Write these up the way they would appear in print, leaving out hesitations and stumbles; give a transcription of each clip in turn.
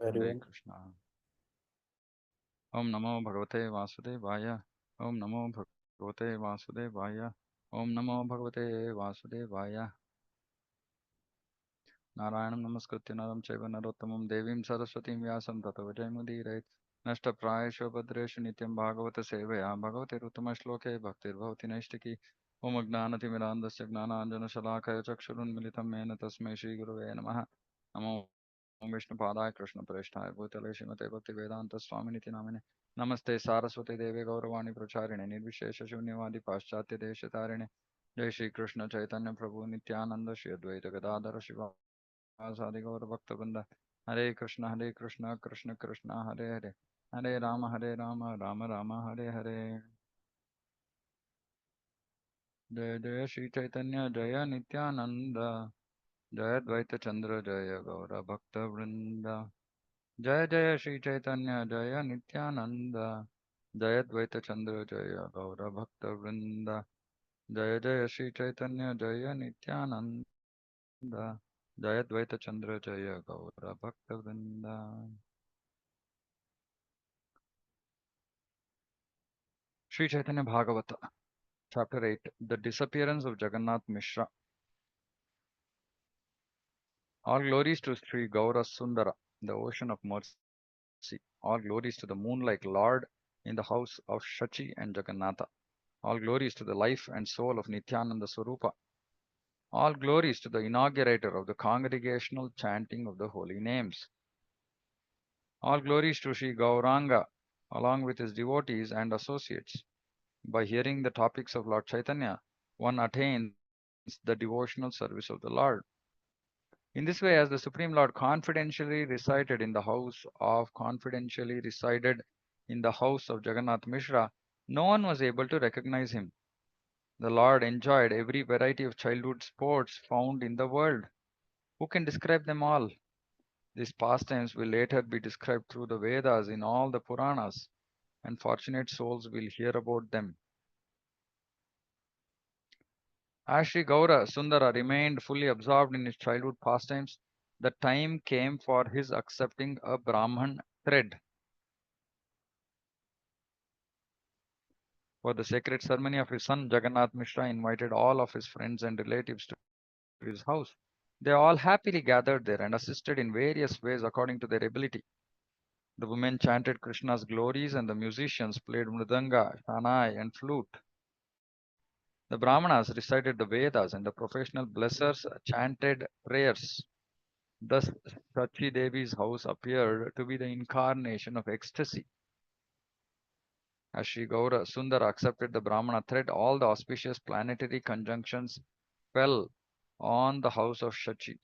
Hare Krishna. Om Namo Bhagavate Vasudevaya. Om Namo Bhagavate Vasudevaya. Om Namo Bhagavate Vasudevaya. Narayanam Namaskritya Naram Chaiva Narottamam Devim Saraswatim Vyasam Tato Vijaymudirayet. Nashta Prayasho Bhadreshu Nityam Bhagavata Sevaya Bhagavate Ruttama Shloke Bhaktir Bhavati Naishtiki. Om Agnanati Mirandasya Gnananjana Shalakaya Chakshurun Militam Mena Tasmai Shri Gurave Namaha. Namo Vishnu Padaya Krishna Preshthaya Bhutale Srimate Bhakti Vedanta Swaminiti Namine. Namaste Saraswati Devi Gauravani Pracharine Nirvishesha Shunyavadi Paschatya Deshatarine. Jai Shri Krishna Chaitanya Prabhu Nityananda Shri Advaita Gadadhara Shiva Asadi Gaura Bhakta Vrinda. Hare Krishna Krishna Krishna Hare Hare. Hare Rama Rama Rama Hare Hare. Jai Jai Shri Chaitanya Jaya Nityananda. Jaya Dvaita Chandra Jaya Gaura Bhakta Vrinda. Jaya Jaya Shri Chaitanya Jaya Nityananda. Jaya Dvaita Chandra Jaya Gaura Bhakta Vrinda. Jaya Jaya Shri Chaitanya Jaya Nityananda. Jaya Dvaita Chandra Jaya Gaura Bhakta Vrinda. Sri Chaitanya Bhagavata, Chapter 8, The Disappearance of Jagannath Mishra. All glories to Sri Gaura Sundara, the ocean of mercy. All glories to the moon-like Lord in the house of Shachi and Jagannatha. All glories to the life and soul of Nityananda Swarupa. All glories to the inaugurator of the congregational chanting of the holy names. All glories to Sri Gauranga, along with his devotees and associates. By hearing the topics of Lord Chaitanya, one attains the devotional service of the Lord. In this way, as the Supreme Lord confidentially resided in the house of Jagannath Mishra, no one was able to recognize him. The Lord enjoyed every variety of childhood sports found in the world. Who can describe them all? These pastimes will later be described through the Vedas in all the Puranas, and fortunate souls will hear about them. As Sri Gaura Sundara remained fully absorbed in his childhood pastimes, the time came for his accepting a Brahman thread. For the sacred ceremony of his son, Jagannath Mishra invited all of his friends and relatives to his house. They all happily gathered there and assisted in various ways according to their ability. The women chanted Krishna's glories and the musicians played mridanga, shanai, and flute. The Brahmanas recited the Vedas and the professional blessers chanted prayers. Thus, Sachi Devi's house appeared to be the incarnation of ecstasy. As Sri Gaura Sundara accepted the Brahmana thread, all the auspicious planetary conjunctions fell on the house of Shachi.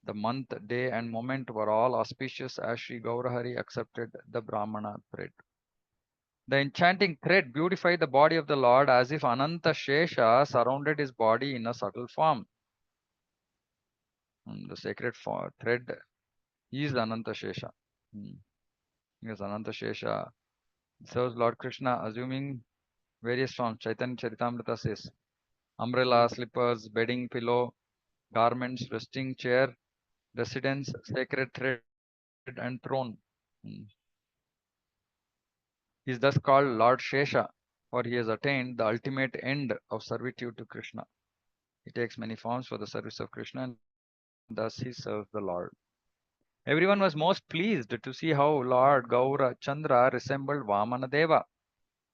The month, day, and moment were all auspicious as Sri Gaurahari accepted the Brahmana thread. The enchanting thread beautified the body of the Lord as if Ananta Shesha surrounded his body in a subtle form. The sacred thread is Ananta Shesha. Because Ananta Shesha serves Lord Krishna assuming various forms. Chaitanya Charitamrita says umbrella, slippers, bedding, pillow, garments, resting chair, residence, sacred thread, and throne. He is thus called Lord Shesha, for he has attained the ultimate end of servitude to Krishna. He takes many forms for the service of Krishna and thus he serves the Lord. Everyone was most pleased to see how Lord Gaura Chandra resembled Vamana Deva.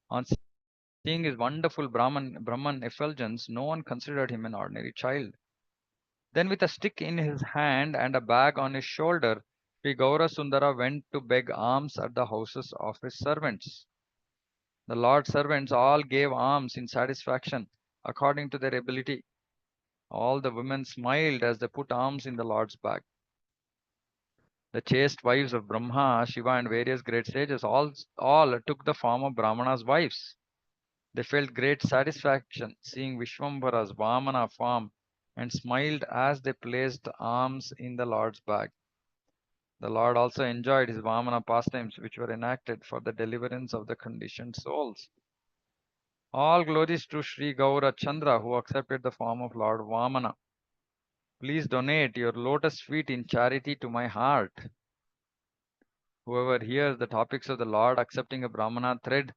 On seeing his wonderful Brahman effulgence, no one considered him an ordinary child. Then, with a stick in his hand and a bag on his shoulder, Sri Gaura Sundara went to beg alms at the houses of his servants. The Lord's servants all gave alms in satisfaction according to their ability. All the women smiled as they put alms in the Lord's bag. The chaste wives of Brahma, Shiva, and various great sages all took the form of Brahmana's wives. They felt great satisfaction seeing Vishwambara's Vamana form and smiled as they placed alms in the Lord's bag. The Lord also enjoyed his Vamana pastimes, which were enacted for the deliverance of the conditioned souls. All glories to Sri Gaura Chandra, who accepted the form of Lord Vamana. Please donate your lotus feet in charity to my heart. Whoever hears the topics of the Lord accepting a Brahmana thread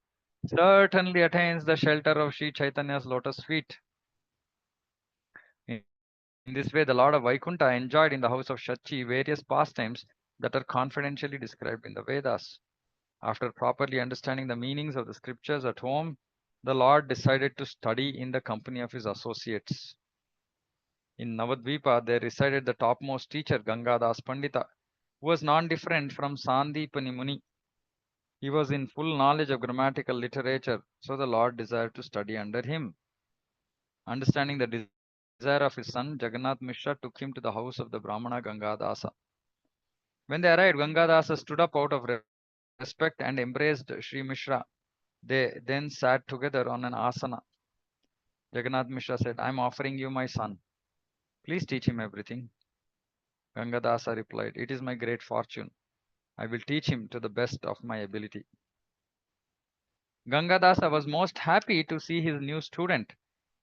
certainly attains the shelter of Sri Chaitanya's lotus feet. In this way, the Lord of Vaikuntha enjoyed in the house of Shachi various pastimes that are confidentially described in the Vedas. After properly understanding the meanings of the scriptures at home, the Lord decided to study in the company of his associates. In Navadvipa, there resided the topmost teacher, Gangadas Pandita, who was non-different from Sandipani Muni. He was in full knowledge of grammatical literature, so the Lord desired to study under him. Understanding the desire of his son, Jagannath Mishra took him to the house of the Brahmana Gangadasa. When they arrived, Gangadasa stood up out of respect and embraced Sri Mishra. They then sat together on an asana. Jagannath Mishra said, I am offering you my son. Please teach him everything. Gangadasa replied, it is my great fortune. I will teach him to the best of my ability. Gangadasa was most happy to see his new student,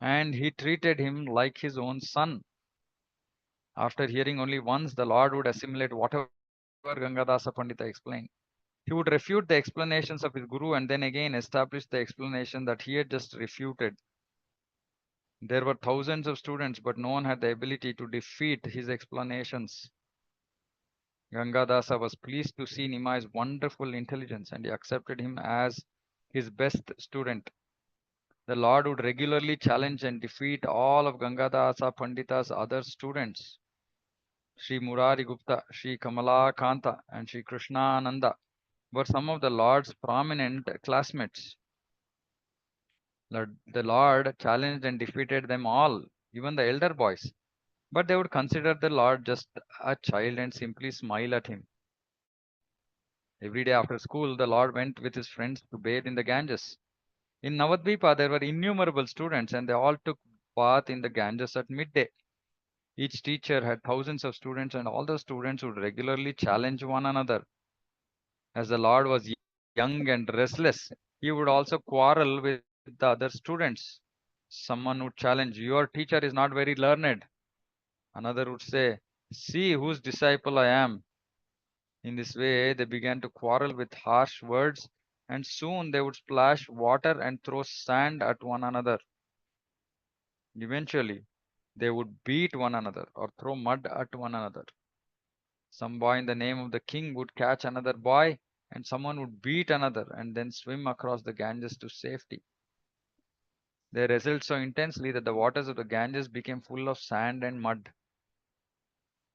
and he treated him like his own son. After hearing only once, the Lord would assimilate whatever Gangadasa Pandita explained. He would refute the explanations of his guru and then again establish the explanation that he had just refuted. There were thousands of students, but no one had the ability to defeat his explanations. Gangadasa was pleased to see Nimai's wonderful intelligence and he accepted him as his best student. The Lord would regularly challenge and defeat all of Gangadasa Pandita's other students. Sri Murari Gupta, Sri Kamala Kanta, and Sri Krishnananda were some of the Lord's prominent classmates. The Lord challenged and defeated them all, even the elder boys. But they would consider the Lord just a child and simply smile at him. Every day after school, the Lord went with his friends to bathe in the Ganges. In Navadvipa, there were innumerable students and they all took bath in the Ganges at midday. Each teacher had thousands of students and all the students would regularly challenge one another. As the Lord was young and restless, he would also quarrel with the other students. Someone would challenge, your teacher is not very learned. Another would say, see whose disciple I am. In this way, they began to quarrel with harsh words, and soon they would splash water and throw sand at one another. Eventually, they would beat one another or throw mud at one another. Some boy in the name of the king would catch another boy, and someone would beat another and then swim across the Ganges to safety. They wrestled so intensely that the waters of the Ganges became full of sand and mud.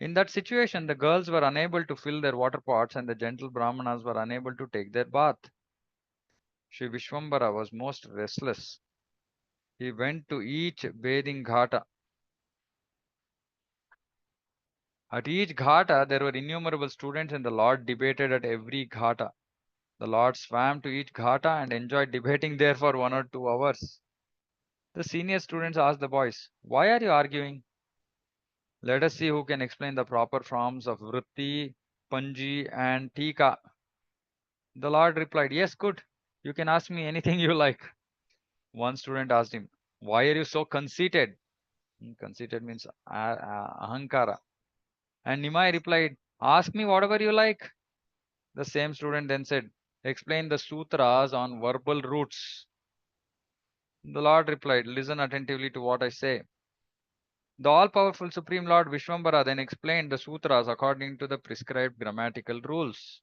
In that situation, the girls were unable to fill their water pots and the gentle Brahmanas were unable to take their bath. Sri Vishwambara was most restless. He went to each bathing ghata. At each ghata, there were innumerable students and the Lord debated at every ghata. The Lord swam to each ghata and enjoyed debating there for 1 or 2 hours. The senior students asked the boys, why are you arguing? Let us see who can explain the proper forms of vritti, panji, and tika. The Lord replied, yes, good. You can ask me anything you like. One student asked him, why are you so conceited? Conceited means ahankara. And Nimai replied, ask me whatever you like. The same student then said, explain the sutras on verbal roots. The Lord replied, listen attentively to what I say. The all-powerful Supreme Lord Vishwambara then explained the sutras according to the prescribed grammatical rules.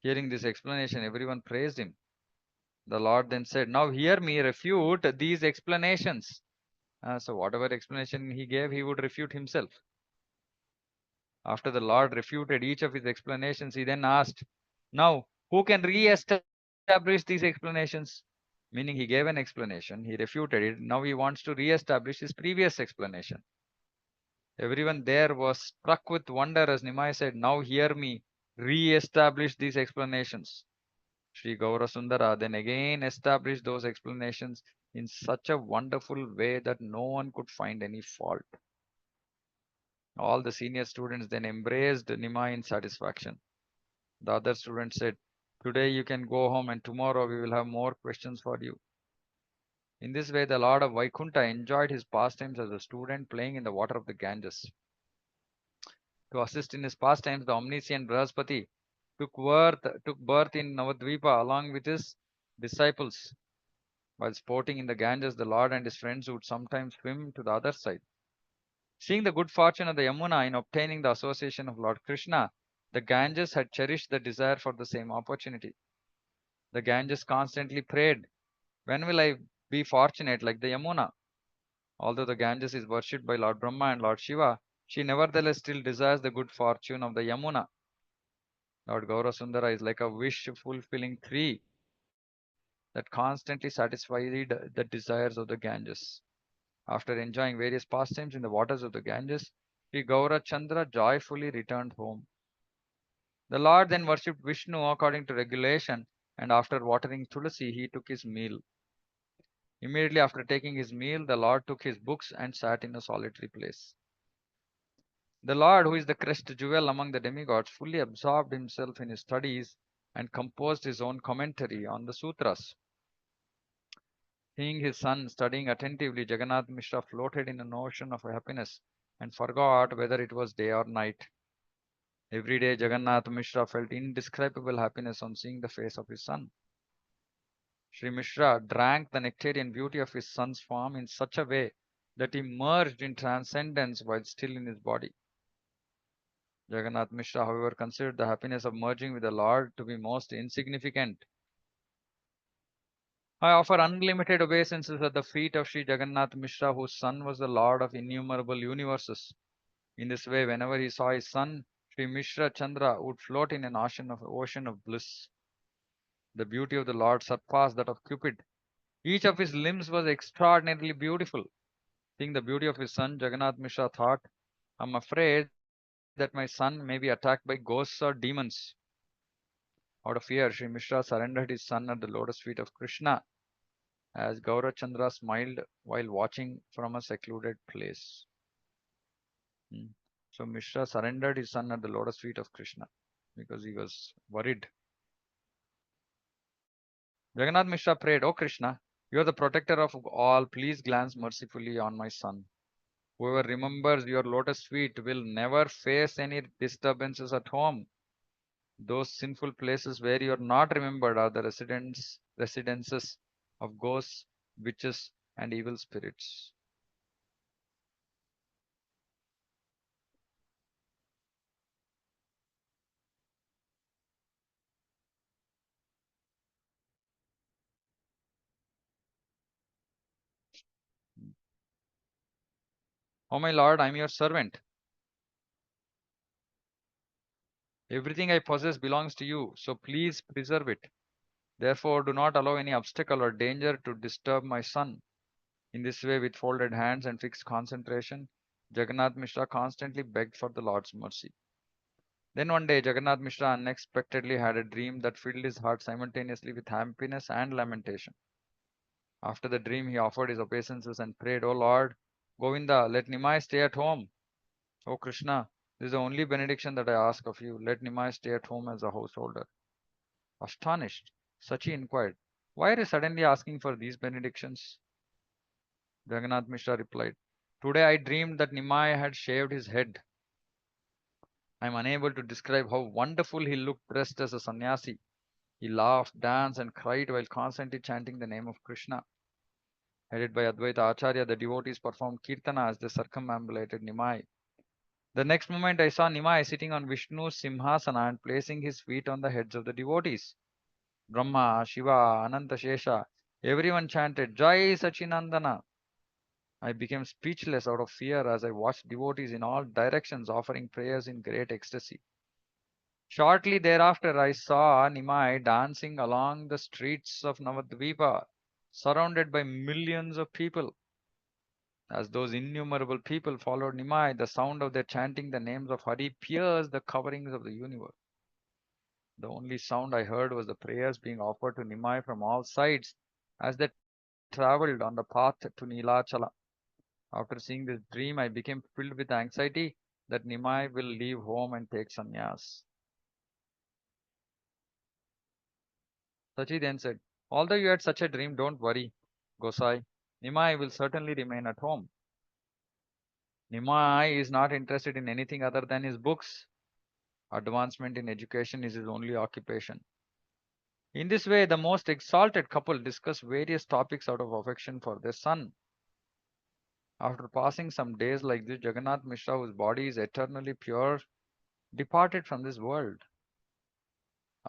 Hearing this explanation, everyone praised him. The Lord then said, now hear me refute these explanations. So whatever explanation he gave, he would refute himself. After the Lord refuted each of his explanations, he then asked, now who can re-establish these explanations? Meaning he gave an explanation, he refuted it, now he wants to re-establish his previous explanation. Everyone there was struck with wonder as Nimai said, now hear me re-establish these explanations. Sri Gaurasundara then again established those explanations in such a wonderful way that no one could find any fault. All the senior students then embraced Nimai in satisfaction. The other students said, today you can go home and tomorrow we will have more questions for you. In this way, the Lord of Vaikuntha enjoyed his pastimes as a student playing in the water of the Ganges. To assist in his pastimes, the omniscient Brahaspati took birth in Navadvipa along with his disciples. While sporting in the Ganges, the Lord and his friends would sometimes swim to the other side. Seeing the good fortune of the Yamuna in obtaining the association of Lord Krishna, the Ganges had cherished the desire for the same opportunity. The Ganges constantly prayed, when will I be fortunate like the Yamuna? Although the Ganges is worshipped by Lord Brahma and Lord Shiva, she nevertheless still desires the good fortune of the Yamuna. Lord Gaurasundara is like a wish fulfilling tree that constantly satisfied the desires of the Ganges. After enjoying various pastimes in the waters of the Ganges, Sri Gaurachandra joyfully returned home. The Lord then worshipped Vishnu according to regulation, and after watering Tulasi, he took his meal. Immediately after taking his meal, the Lord took his books and sat in a solitary place. The Lord, who is the crest jewel among the demigods, fully absorbed himself in his studies and composed his own commentary on the sutras. Seeing his son studying attentively, Jagannath Mishra floated in an ocean of happiness and forgot whether it was day or night. Every day, Jagannath Mishra felt indescribable happiness on seeing the face of his son. Sri Mishra drank the nectarian beauty of his son's form in such a way that he merged in transcendence while still in his body. Jagannath Mishra, however, considered the happiness of merging with the Lord to be most insignificant. I offer unlimited obeisances at the feet of Sri Jagannath Mishra, whose son was the Lord of innumerable universes. In this way, whenever he saw his son, Sri Mishra Chandra would float in an ocean of bliss. The beauty of the Lord surpassed that of Cupid. Each of his limbs was extraordinarily beautiful. Seeing the beauty of his son, Jagannath Mishra thought, I'm afraid that my son may be attacked by ghosts or demons. Out of fear, Sri Mishra surrendered his son at the lotus feet of Krishna, as Gaurachandra smiled while watching from a secluded place. Hmm. So Mishra surrendered his son at the lotus feet of Krishna because he was worried. Jagannath Mishra prayed, O Krishna, you are the protector of all. Please glance mercifully on my son. Whoever remembers your lotus feet will never face any disturbances at home. Those sinful places where you are not remembered are the residences of ghosts, witches, and evil spirits. O my Lord, I am your servant. Everything I possess belongs to you, so please preserve it. Therefore, do not allow any obstacle or danger to disturb my son. In this way, with folded hands and fixed concentration, Jagannath Mishra constantly begged for the Lord's mercy. Then one day, Jagannath Mishra unexpectedly had a dream that filled his heart simultaneously with happiness and lamentation. After the dream, he offered his obeisances and prayed, O Lord, Govinda, let Nimai stay at home. O Krishna, this is the only benediction that I ask of you. Let Nimai stay at home as a householder. Astonished, Sachi inquired, why are you suddenly asking for these benedictions? Jagannath Mishra replied, Today I dreamed that Nimai had shaved his head. I am unable to describe how wonderful he looked dressed as a sannyasi. He laughed, danced, and cried while constantly chanting the name of Krishna. Headed by Advaita Acharya, the devotees performed kirtana as they circumambulated Nimai. The next moment, I saw Nimai sitting on Vishnu's simhasana and placing his feet on the heads of the devotees. Brahma, Shiva, Ananta Shesha, everyone chanted Jai Sachinandana. I became speechless out of fear as I watched devotees in all directions offering prayers in great ecstasy. Shortly thereafter, I saw Nimai dancing along the streets of Navadvipa, surrounded by millions of people. As those innumerable people followed Nimai, the sound of their chanting the names of Hari pierced the coverings of the universe. The only sound I heard was the prayers being offered to Nimai from all sides as they traveled on the path to Nilachala. After seeing this dream, I became filled with anxiety that Nimai will leave home and take sannyas. Sachi then said, Although you had such a dream, don't worry, Gosai. Nimai will certainly remain at home. Nimai is not interested in anything other than his books. Advancement in education is his only occupation. In this way, the most exalted couple discuss various topics out of affection for their son. After passing some days like this, Jagannath Mishra, whose body is eternally pure, departed from this world.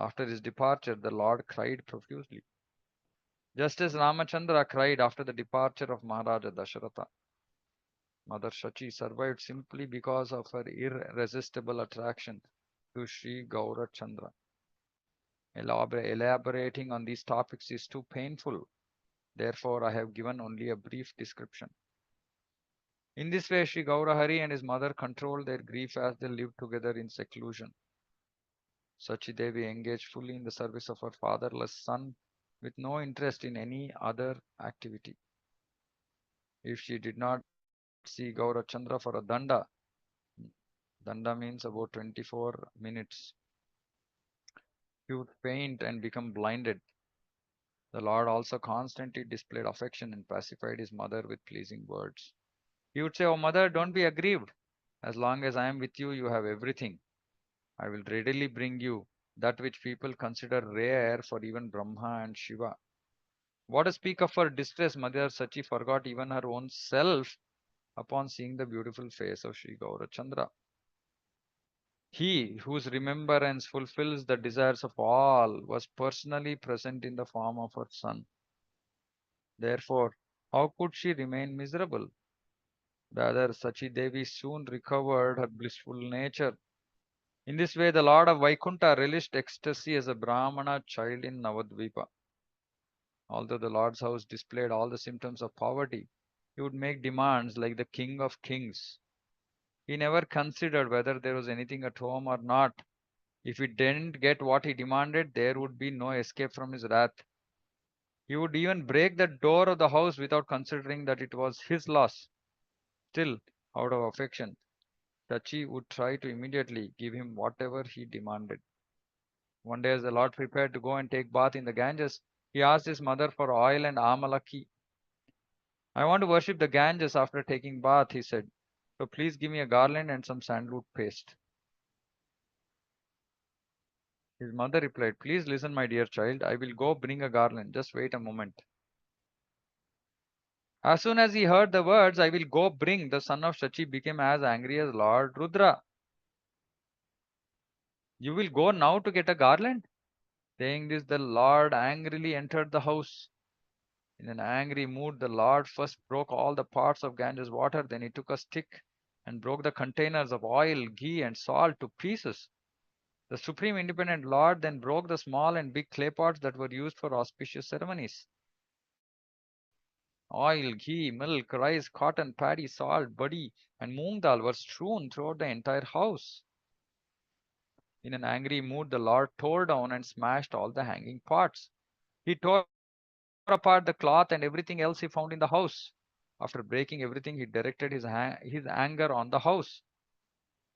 After his departure, the Lord cried profusely, just as Ramachandra cried after the departure of Maharaja Dasharatha. Mother Shachi survived simply because of her irresistible attraction to Sri Gaurachandra. Elaborating on these topics is too painful. Therefore, I have given only a brief description. In this way, Sri Gaurahari and his mother controlled their grief as they lived together in seclusion. Sachi Devi engaged fully in the service of her fatherless son with no interest in any other activity. If she did not see Gaurachandra for a danda means about 24 minutes, he would faint and become blinded. The Lord also constantly displayed affection and pacified his mother with pleasing words. He would say, "Oh, mother, don't be aggrieved. As long as I am with you, you have everything. I will readily bring you that which people consider rare for even Brahma and Shiva." What to speak of her distress, Mother Sachi forgot even her own self upon seeing the beautiful face of Sri Gaurachandra. He whose remembrance fulfills the desires of all was personally present in the form of her son. Therefore, how could she remain miserable? Rather, Sachi Devi soon recovered her blissful nature. In this way, the Lord of Vaikuntha relished ecstasy as a Brahmana child in Navadvipa. Although the Lord's house displayed all the symptoms of poverty, he would make demands like the King of Kings. He never considered whether there was anything at home or not. If he didn't get what he demanded, there would be no escape from his wrath. He would even break the door of the house without considering that it was his loss. Still, out of affection, Tachi would try to immediately give him whatever he demanded. One day, as the Lord prepared to go and take bath in the Ganges, he asked his mother for oil and amalaki. "I want to worship the Ganges after taking bath," he said. "So please give me a garland and some sandalwood paste." His mother replied, "Please listen, my dear child. I will go bring a garland. Just wait a moment." As soon as he heard the words, "I will go bring," the son of Shachi became as angry as Lord Rudra. "You will go now to get a garland?" Saying this, the Lord angrily entered the house. In an angry mood, the Lord first broke all the parts of Ganges water. Then he took a stick and broke the containers of oil, ghee, and salt to pieces. The Supreme Independent Lord then broke the small and big clay pots that were used for auspicious ceremonies. Oil, ghee, milk, rice, cotton, paddy, salt, buddy, and moong dal were strewn throughout the entire house. In an angry mood, the Lord tore down and smashed all the hanging pots. He tore apart the cloth and everything else he found in the house. After breaking everything, he directed his anger on the house.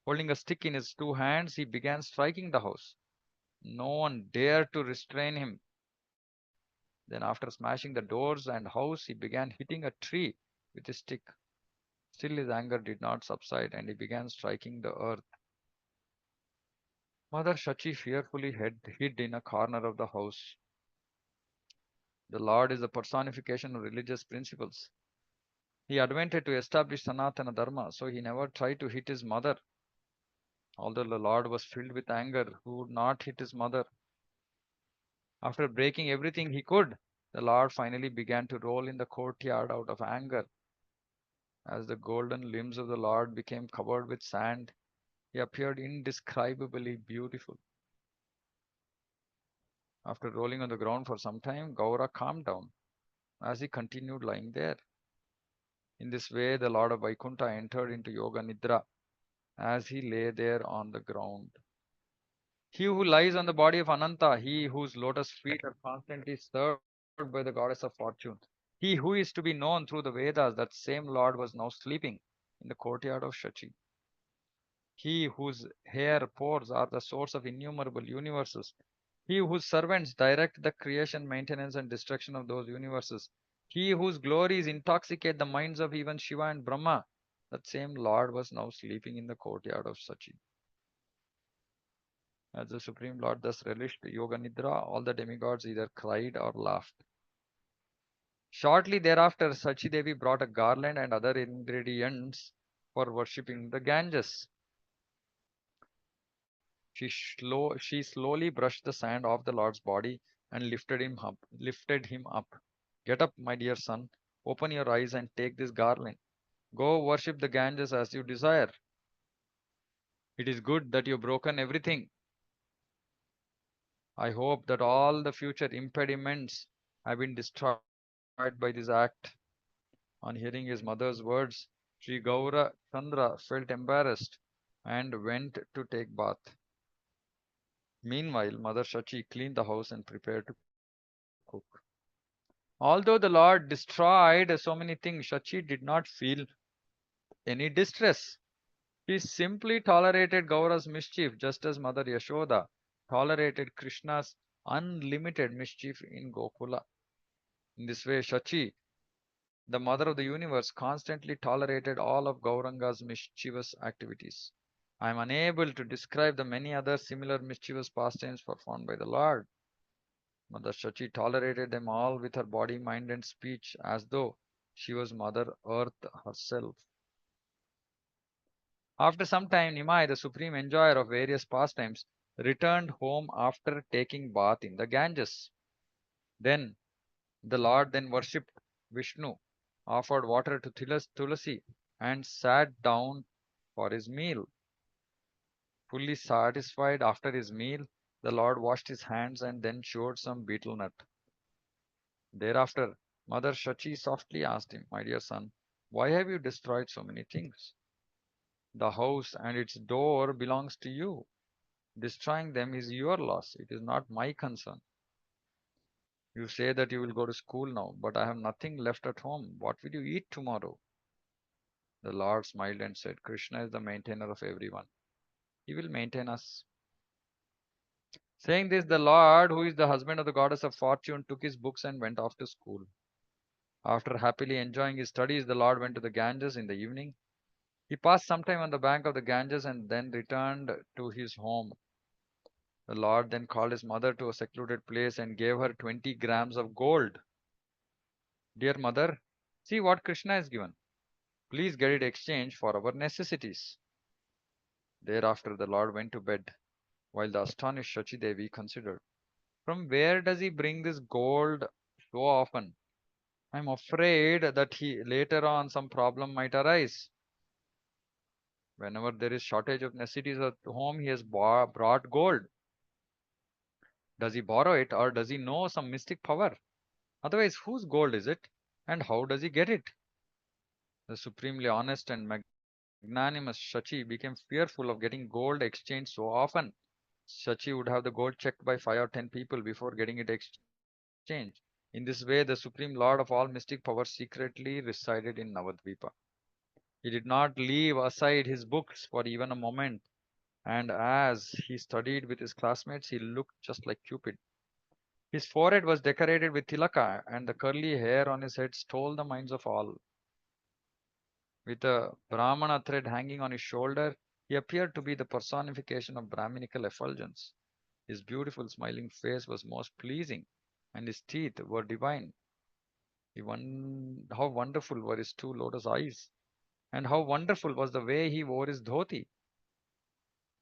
Holding a stick in his two hands, he began striking the house. No one dared to restrain him. Then, after smashing the doors and house, he began hitting a tree with his stick. Still, his anger did not subside and he began striking the earth. Mother Shachi fearfully hid in a corner of the house. The Lord is the personification of religious principles. He advented to establish Sanatana Dharma, so he never tried to hit his mother. Although the Lord was filled with anger, who would not hit his mother? After breaking everything he could, the Lord finally began to roll in the courtyard out of anger. As the golden limbs of the Lord became covered with sand, he appeared indescribably beautiful. After rolling on the ground for some time, Gaura calmed down as he continued lying there. In this way, the Lord of Vaikuntha entered into Yoga Nidra as he lay there on the ground. He who lies on the body of Ananta, he whose lotus feet are constantly served by the goddess of fortune, he who is to be known through the Vedas, that same Lord was now sleeping in the courtyard of Shachi. He whose hair pores are the source of innumerable universes, he whose servants direct the creation, maintenance, and destruction of those universes, he whose glories intoxicate the minds of even Shiva and Brahma, that same Lord was now sleeping in the courtyard of Sachi. As the Supreme Lord thus relished Yoga Nidra, all the demigods either cried or laughed. Shortly thereafter, Sachi Devi brought a garland and other ingredients for worshipping the Ganges. She slowly brushed the sand off the Lord's body and lifted him up. Get up, my dear son. Open your eyes and take this garland. Go worship the Ganges as you desire. It is good that you've broken everything. I hope that all the future impediments have been destroyed by this act. On hearing his mother's words, Sri Gaura Chandra felt embarrassed and went to take bath. Meanwhile, Mother Shachi cleaned the house and prepared to cook. Although the Lord destroyed so many things, Shachi did not feel any distress. He simply tolerated Gaura's mischief just as Mother Yashoda tolerated Krishna's unlimited mischief in Gokula. In this way, Shachi, the mother of the universe, constantly tolerated all of Gauranga's mischievous activities. I am unable to describe the many other similar mischievous pastimes performed by the Lord. Mother Shachi tolerated them all with her body, mind, and speech as though she was Mother Earth herself. After some time, Nimai, the supreme enjoyer of various pastimes, returned home after taking bath in the Ganges. Then the Lord then worshipped Vishnu, offered water to Tulasi, and sat down for his meal. Fully satisfied after his meal, the Lord washed his hands and then chewed some betel nut. Thereafter, Mother Shachi softly asked him, my dear son, why have you destroyed so many things? The house and its door belongs to you. Destroying them is your loss. It is not my concern. You say that you will go to school now, but I have nothing left at home. What will you eat tomorrow? The Lord smiled and said, Krishna is the maintainer of everyone. He will maintain us. Saying this, the Lord, who is the husband of the goddess of fortune, took his books and went off to school. After happily enjoying his studies, the Lord went to the Ganges in the evening. He passed some time on the bank of the Ganges and then returned to his home. The Lord then called his mother to a secluded place and gave her 20 grams of gold. Dear mother, see what Krishna has given. Please get it exchanged for our necessities. Thereafter, the Lord went to bed, while the astonished Shachi Devi considered, from where does he bring this gold so often? I'm afraid that he later on some problem might arise. Whenever there is shortage of necessities at home, he has brought gold. Does he borrow it or does he know some mystic power? Otherwise, whose gold is it? And how does he get it? The supremely honest and magnanimous Shachi became fearful of getting gold exchanged so often. Shachi would have the gold checked by 5 or 10 people before getting it exchanged. In this way, the supreme lord of all mystic powers secretly resided in Navadvipa. He did not leave aside his books for even a moment, and as he studied with his classmates, he looked just like Cupid. His forehead was decorated with tilaka, and the curly hair on his head stole the minds of all. With a Brahmana thread hanging on his shoulder, he appeared to be the personification of Brahminical effulgence. His beautiful smiling face was most pleasing, and his teeth were divine. How wonderful were his two lotus eyes, and how wonderful was the way he wore his dhoti.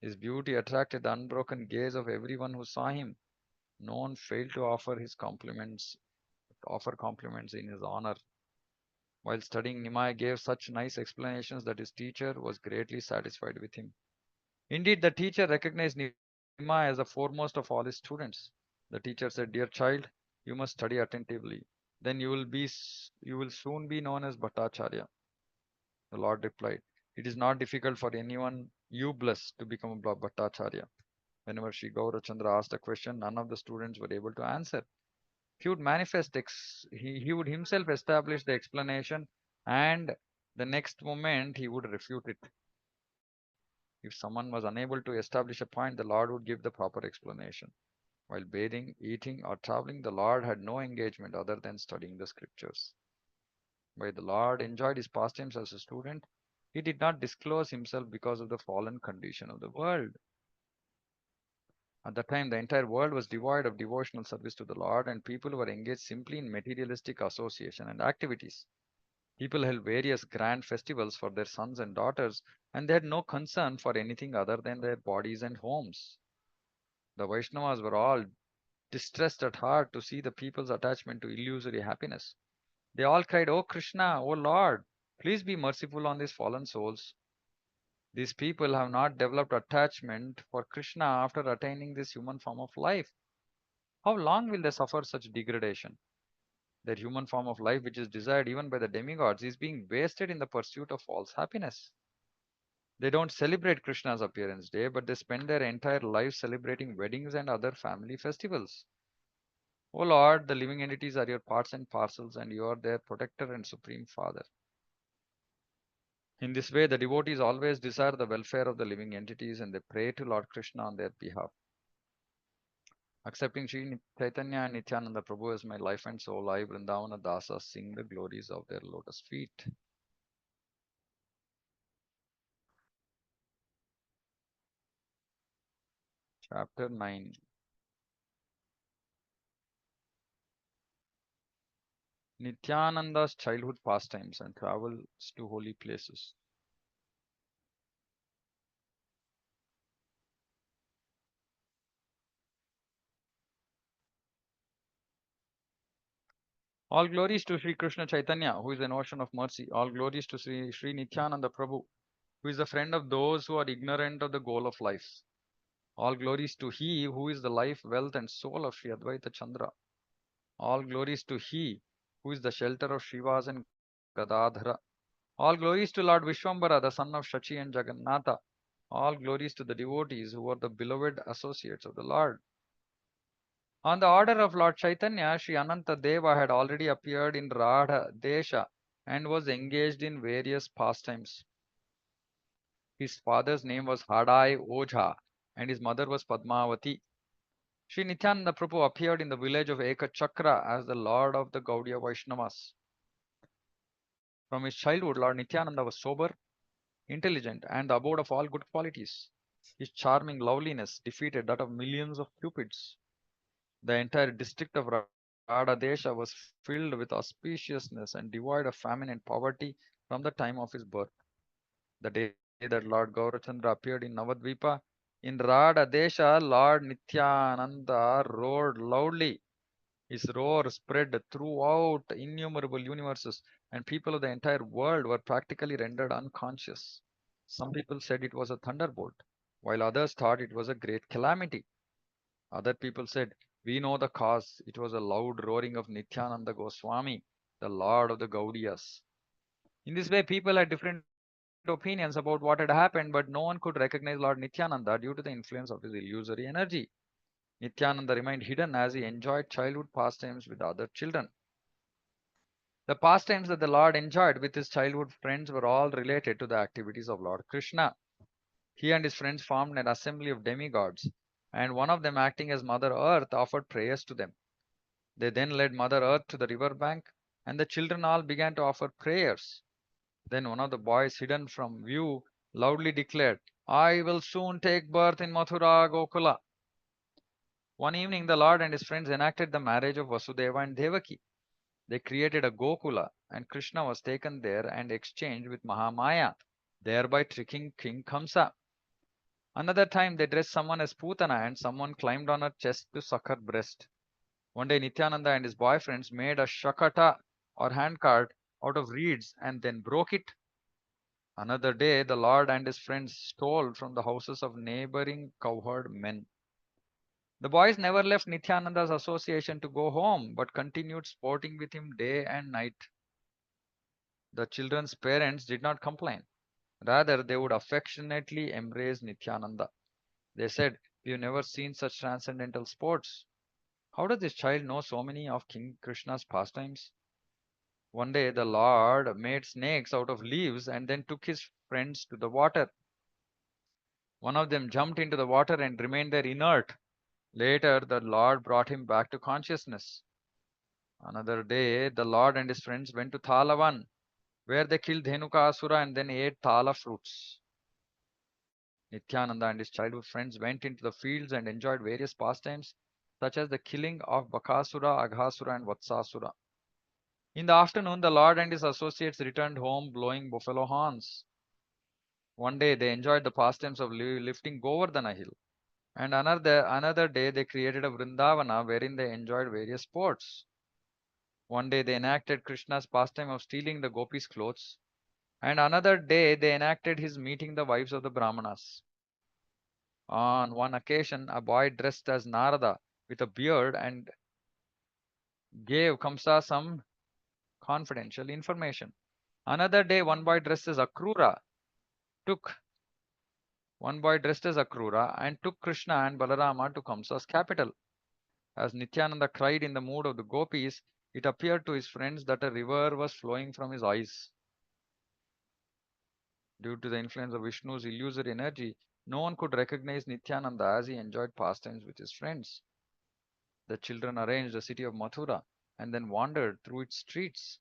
His beauty attracted the unbroken gaze of everyone who saw him. No one failed to offer compliments in his honor. While studying, Nimai gave such nice explanations that his teacher was greatly satisfied with him. Indeed, the teacher recognized Nimai as the foremost of all his students. The teacher said, dear child, you must study attentively. Then you will soon be known as Bhattacharya. The Lord replied, it is not difficult for anyone you bless to become a Bhattacharya. Whenever Sri Gaurachandra asked a question, none of the students were able to answer. He would he would himself establish the explanation, and the next moment he would refute it. If someone was unable to establish a point, the Lord would give the proper explanation. While bathing, eating, or traveling, the Lord had no engagement other than studying the scriptures. While the Lord enjoyed his pastimes as a student, he did not disclose himself because of the fallen condition of the world. At the time, the entire world was devoid of devotional service to the Lord, and people were engaged simply in materialistic association and activities. People held various grand festivals for their sons and daughters, and they had no concern for anything other than their bodies and homes. The Vaishnavas were all distressed at heart to see the people's attachment to illusory happiness. They all cried, "O Krishna, O Lord, please be merciful on these fallen souls." These people have not developed attachment for Krishna after attaining this human form of life. How long will they suffer such degradation? Their human form of life, which is desired even by the demigods, is being wasted in the pursuit of false happiness. They don't celebrate Krishna's appearance day, but they spend their entire life celebrating weddings and other family festivals. O Lord, the living entities are your parts and parcels, and you are their protector and supreme father. In this way, the devotees always desire the welfare of the living entities and they pray to Lord Krishna on their behalf. Accepting Sri Chaitanya and Nityananda Prabhu as my life and soul, I, Vrindavana Dasa, sing the glories of their lotus feet. Chapter 9. Nityananda's childhood pastimes and travels to holy places. All glories to Sri Krishna Chaitanya, who is an ocean of mercy. All glories to Sri Nityananda Prabhu, who is the friend of those who are ignorant of the goal of life. All glories to He who is the life, wealth, and soul of Sri Advaita Chandra. All glories to He who is the shelter of Shivas and Gadadhara. All glories to Lord Vishwambara, the son of Shachi and Jagannatha. All glories to the devotees who are the beloved associates of the Lord. On the order of Lord Chaitanya, Sri Ananta Deva had already appeared in Radha Desha and was engaged in various pastimes. His father's name was Hadai Ojha and his mother was Padmavati. Sri Nityananda Prabhu appeared in the village of Ekachakra as the Lord of the Gaudiya Vaishnavas. From his childhood, Lord Nityananda was sober, intelligent, and the abode of all good qualities. His charming loveliness defeated that of millions of cupids. The entire district of Radhadesha was filled with auspiciousness and devoid of famine and poverty from the time of his birth. The day that Lord Gaurachandra appeared in Navadvipa, in Radhadesha, Lord Nityananda roared loudly. His roar spread throughout innumerable universes, and people of the entire world were practically rendered unconscious. Some people said it was a thunderbolt, while others thought it was a great calamity. Other people said, "We know the cause. It was a loud roaring of Nityananda Goswami, the Lord of the Gaudiyas." In this way, people had different opinions about what had happened, but no one could recognize Lord Nityananda due to the influence of his illusory energy. Nityananda remained hidden as he enjoyed childhood pastimes with other children. The pastimes that the Lord enjoyed with his childhood friends were all related to the activities of Lord Krishna. He and his friends formed an assembly of demigods, and one of them, acting as Mother Earth, offered prayers to them. They then led Mother Earth to the river bank, and the children all began to offer prayers. Then one of the boys, hidden from view, loudly declared, "I will soon take birth in Mathura Gokula." One evening, the Lord and his friends enacted the marriage of Vasudeva and Devaki. They created a Gokula, and Krishna was taken there and exchanged with Mahamaya, thereby tricking King Kamsa. Another time, they dressed someone as Putana, and someone climbed on her chest to suck her breast. One day, Nityananda and his boyfriends made a shakata or handcart out of reeds and then broke it. Another day, the Lord and his friends stole from the houses of neighboring cowherd men. The boys never left Nityananda's association to go home, but continued sporting with him day and night. The children's parents did not complain. Rather, they would affectionately embrace Nityananda. They said, "We've never seen such transcendental sports. How does this child know so many of King Krishna's pastimes?" One day, the Lord made snakes out of leaves and then took his friends to the water. One of them jumped into the water and remained there inert. Later, the Lord brought him back to consciousness. Another day, the Lord and his friends went to Thalavan, where they killed Dhenuka Asura and then ate Thala fruits. Nityananda and his childhood friends went into the fields and enjoyed various pastimes, such as the killing of Bakasura, Aghasura, and Vatsasura. In the afternoon, the Lord and his associates returned home blowing buffalo horns. One day, they enjoyed the pastimes of lifting Govardhana hill, and another day, they created a Vrindavana wherein they enjoyed various sports. One day, they enacted Krishna's pastime of stealing the gopis' clothes, and another day, they enacted his meeting the wives of the Brahmanas. On one occasion, a boy dressed as Narada with a beard and gave Kamsa some confidential information. Another day, took one boy dressed as Akrura and took Krishna and Balarama to Kamsa's capital. As Nityananda cried in the mood of the gopis, it appeared to his friends that a river was flowing from his eyes. Due to the influence of Vishnu's illusory energy, no one could recognize Nityananda as he enjoyed pastimes with his friends. The children arranged the city of Mathura and then wandered through its streets.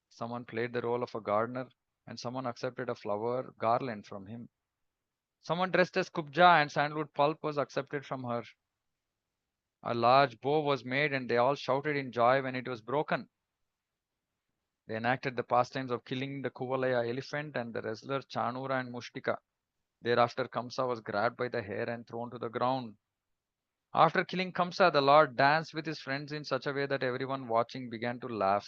Someone played the role of a gardener and someone accepted a flower garland from him. Someone dressed as Kubja and sandalwood pulp was accepted from her. A large bow was made and they all shouted in joy when it was broken. They enacted the pastimes of killing the Kuvalaya elephant and the wrestlers Chanura and Mushtika. Thereafter, Kamsa was grabbed by the hair and thrown to the ground. After killing Kamsa, the Lord danced with his friends in such a way that everyone watching began to laugh.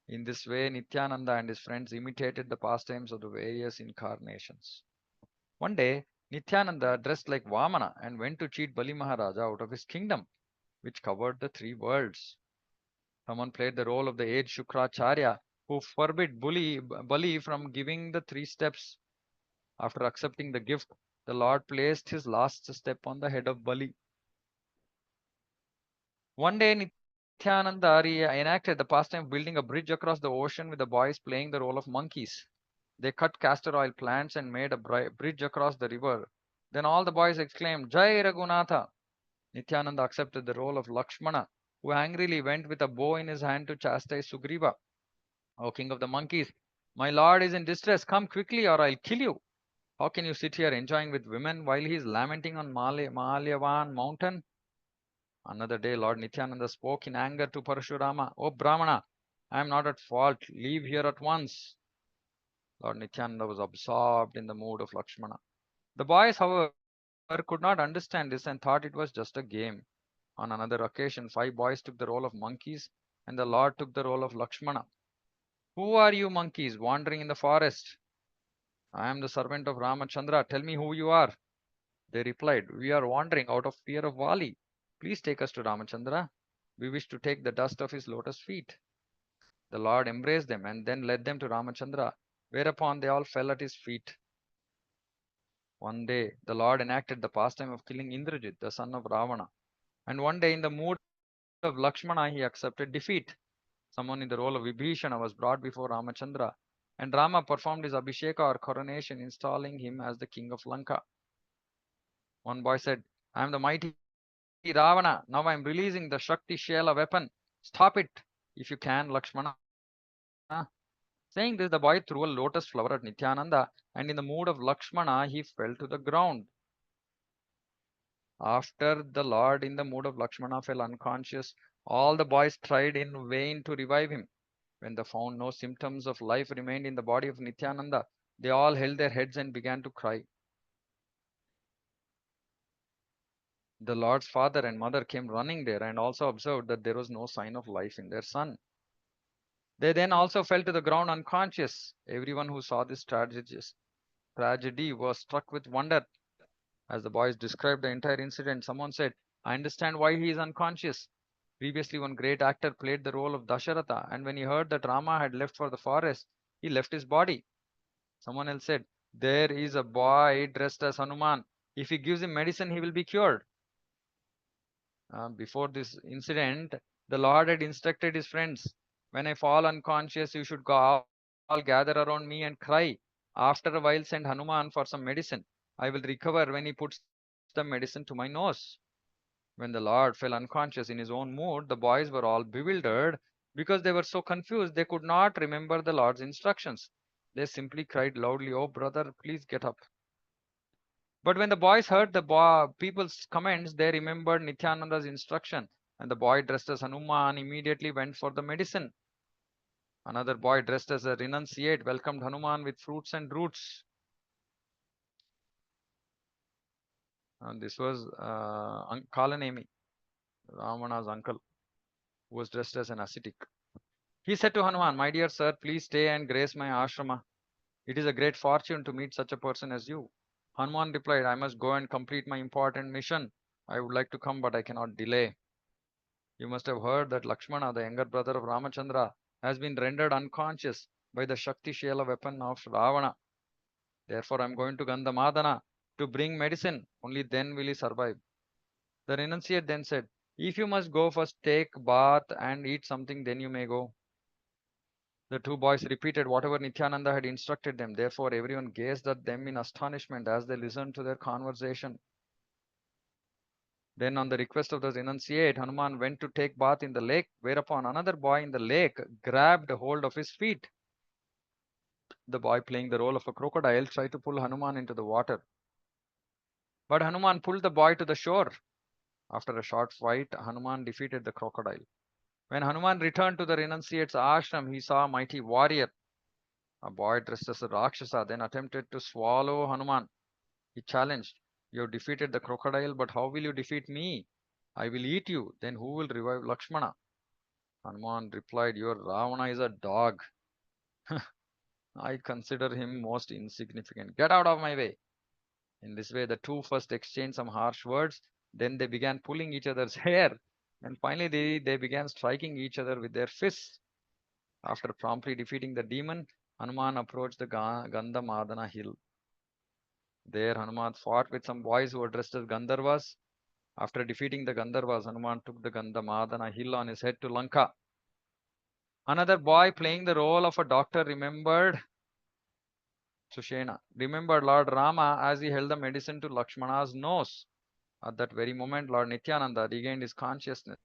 In this way, Nityananda and his friends imitated the pastimes of the various incarnations. One day, Nityananda dressed like Vamana and went to cheat Bali Maharaja out of his kingdom, which covered the three worlds. Someone played the role of the aged Shukracharya who forbid Bali from giving the three steps. After accepting the gift, the Lord placed his last step on the head of Bali. One day, Nityananda enacted the pastime of building a bridge across the ocean with the boys playing the role of monkeys. They cut castor oil plants and made a bridge across the river. Then all the boys exclaimed, Jai Raghunatha! Nityananda accepted the role of Lakshmana, who angrily went with a bow in his hand to chastise Sugriva. O king of the monkeys, my lord is in distress. Come quickly or I'll kill you. How can you sit here enjoying with women while he is lamenting on Malyavan mountain? Another day, Lord Nityananda spoke in anger to Parashurama. O Brahmana, I am not at fault. Leave here at once. Lord Nityananda was absorbed in the mood of Lakshmana. The boys, however, could not understand this and thought it was just a game. On another occasion, 5 boys took the role of monkeys, and the Lord took the role of Lakshmana. Who are you monkeys wandering in the forest? I am the servant of Ramachandra. Tell me who you are. They replied, We are wandering out of fear of Vali. Please take us to Ramachandra. We wish to take the dust of his lotus feet. The Lord embraced them and then led them to Ramachandra, whereupon they all fell at his feet. One day, the Lord enacted the pastime of killing Indrajit, the son of Ravana. And one day, in the mood of Lakshmana, he accepted defeat. Someone in the role of Vibhishana was brought before Ramachandra, and Rama performed his Abhisheka or coronation, installing him as the king of Lanka. One boy said, I am the mighty Ravana. Now I am releasing the Shakti Shela weapon. Stop it, if you can, Lakshmana. Saying this, the boy threw a lotus flower at Nityananda, and in the mood of Lakshmana, he fell to the ground. After the Lord, in the mood of Lakshmana, fell unconscious, all the boys tried in vain to revive him. When they found no symptoms of life remained in the body of Nityananda, they all held their heads and began to cry. The Lord's father and mother came running there and also observed that there was no sign of life in their son. They then also fell to the ground unconscious. Everyone who saw this tragedy was struck with wonder. As the boys described the entire incident, someone said, I understand why he is unconscious. Previously, one great actor played the role of Dasharatha, and when he heard that Rama had left for the forest, he left his body. Someone else said, There is a boy dressed as Hanuman. If he gives him medicine, he will be cured. Before this incident, the Lord had instructed his friends, When I fall unconscious, you should all gather around me and cry. After a while, send Hanuman for some medicine. I will recover when he puts the medicine to my nose. When the Lord fell unconscious in his own mood, the boys were all bewildered because they were so confused they could not remember the Lord's instructions. They simply cried loudly, Oh, brother, please get up. But when the boys heard the people's comments, they remembered Nityananda's instruction, and the boy dressed as Hanuman immediately went for the medicine. Another boy dressed as a renunciate welcomed Hanuman with fruits and roots. And this was Kalanemi, Ravana's uncle, who was dressed as an ascetic. He said to Hanuman, "My dear sir, please stay and grace my ashrama. It is a great fortune to meet such a person as you." Hanuman replied, "I must go and complete my important mission. I would like to come, but I cannot delay. You must have heard that Lakshmana, the younger brother of Ramachandra, has been rendered unconscious by the Shakti Shela weapon of Ravana. Therefore, I am going to Gandhamadana to bring medicine. Only then will he survive." The renunciate then said, "If you must go first, take bath and eat something, then you may go." The two boys repeated whatever Nityananda had instructed them. Therefore, everyone gazed at them in astonishment as they listened to their conversation. Then, on the request of the renunciate, Hanuman went to take bath in the lake, whereupon another boy in the lake grabbed hold of his feet. The boy, playing the role of a crocodile, tried to pull Hanuman into the water. But Hanuman pulled the boy to the shore. After a short fight, Hanuman defeated the crocodile. When Hanuman returned to the renunciate's ashram, he saw a mighty warrior. A boy dressed as a Rakshasa then attempted to swallow Hanuman. He challenged, "You have defeated the crocodile, but how will you defeat me? I will eat you. Then who will revive Lakshmana?" Hanuman replied, "Your Ravana is a dog. I consider him most insignificant. Get out of my way." In this way, the two first exchanged some harsh words. Then they began pulling each other's hair. And finally, they began striking each other with their fists. After promptly defeating the demon, Hanuman approached the Gandhamadana hill. There, Hanuman fought with some boys who were dressed as Gandharvas. After defeating the Gandharvas, Hanuman took the Gandhamadana hill on his head to Lanka. Another boy playing the role of a doctor remembered Lord Rama as he held the medicine to Lakshmana's nose. At that very moment, Lord Nityananda regained his consciousness,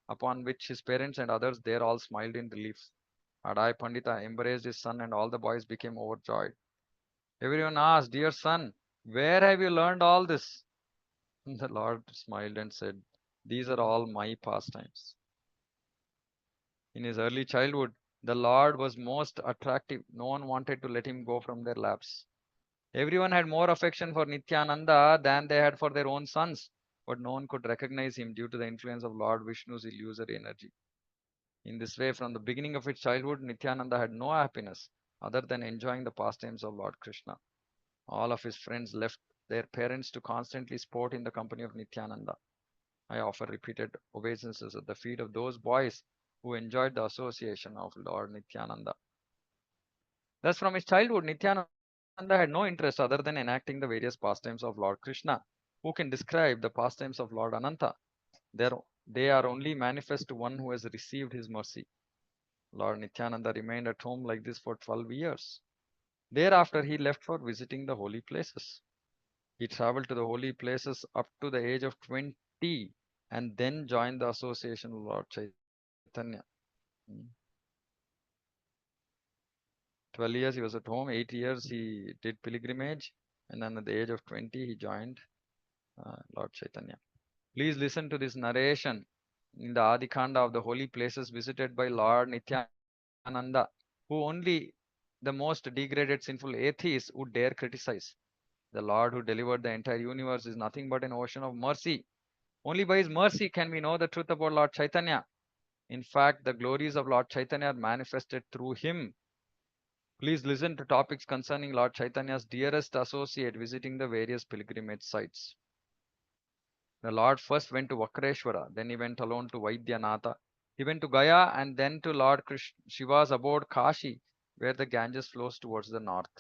upon which his parents and others there all smiled in relief. Adai Pandita embraced his son, and all the boys became overjoyed. Everyone asked, "Dear son, where have you learned all this?" The Lord smiled and said, "These are all my pastimes." In his early childhood, the Lord was most attractive. No one wanted to let him go from their laps. Everyone had more affection for Nityananda than they had for their own sons, but no one could recognize him due to the influence of Lord Vishnu's illusory energy. In this way, from the beginning of his childhood, Nityananda had no happiness other than enjoying the pastimes of Lord Krishna. All of his friends left their parents to constantly sport in the company of Nityananda. I offer repeated obeisances at the feet of those boys who enjoyed the association of Lord Nityananda. Thus, from his childhood, Nityananda had no interest other than enacting the various pastimes of Lord Krishna. Who can describe the pastimes of Lord Ananta? They are only manifest to one who has received his mercy. Lord Nityananda remained at home like this for 12 years. Thereafter, he left for visiting the holy places. He traveled to the holy places up to the age of 20 and then joined the association of Lord Chaitanya. Hmm. 12 years he was at home, 8 years he did pilgrimage, and then at the age of 20 he joined Lord Chaitanya. Please listen to this narration in the Adikanda of the holy places visited by Lord Nityananda, who only the most degraded sinful atheists would dare criticize. The Lord who delivered the entire universe is nothing but an ocean of mercy. Only by his mercy can we know the truth about Lord Chaitanya. In fact, the glories of Lord Chaitanya are manifested through him. Please listen to topics concerning Lord Chaitanya's dearest associate visiting the various pilgrimage sites. The Lord first went to Vakreshwara, then he went alone to Vaidyanatha. He went to Gaya and then to Lord Shiva's abode Kashi, where the Ganges flows towards the north.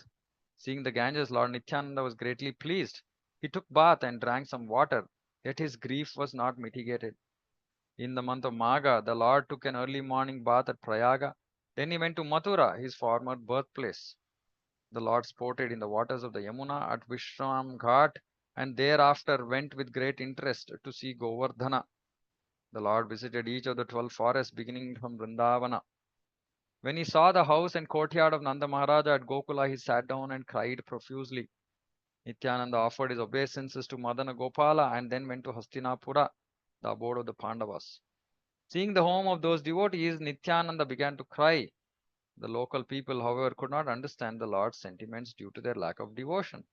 Seeing the Ganges, Lord Nityananda was greatly pleased. He took bath and drank some water, yet his grief was not mitigated. In the month of Magha, the Lord took an early morning bath at Prayaga. Then he went to Mathura, his former birthplace. The Lord sported in the waters of the Yamuna at Vishram Ghat and thereafter went with great interest to see Govardhana. The Lord visited each of the 12 forests beginning from Vrindavana. When he saw the house and courtyard of Nanda Maharaja at Gokula, he sat down and cried profusely. Nityananda offered his obeisances to Madana Gopala and then went to Hastinapura, the abode of the Pandavas. Seeing the home of those devotees, Nityananda began to cry. The local people, however, could not understand the Lord's sentiments due to their lack of devotion.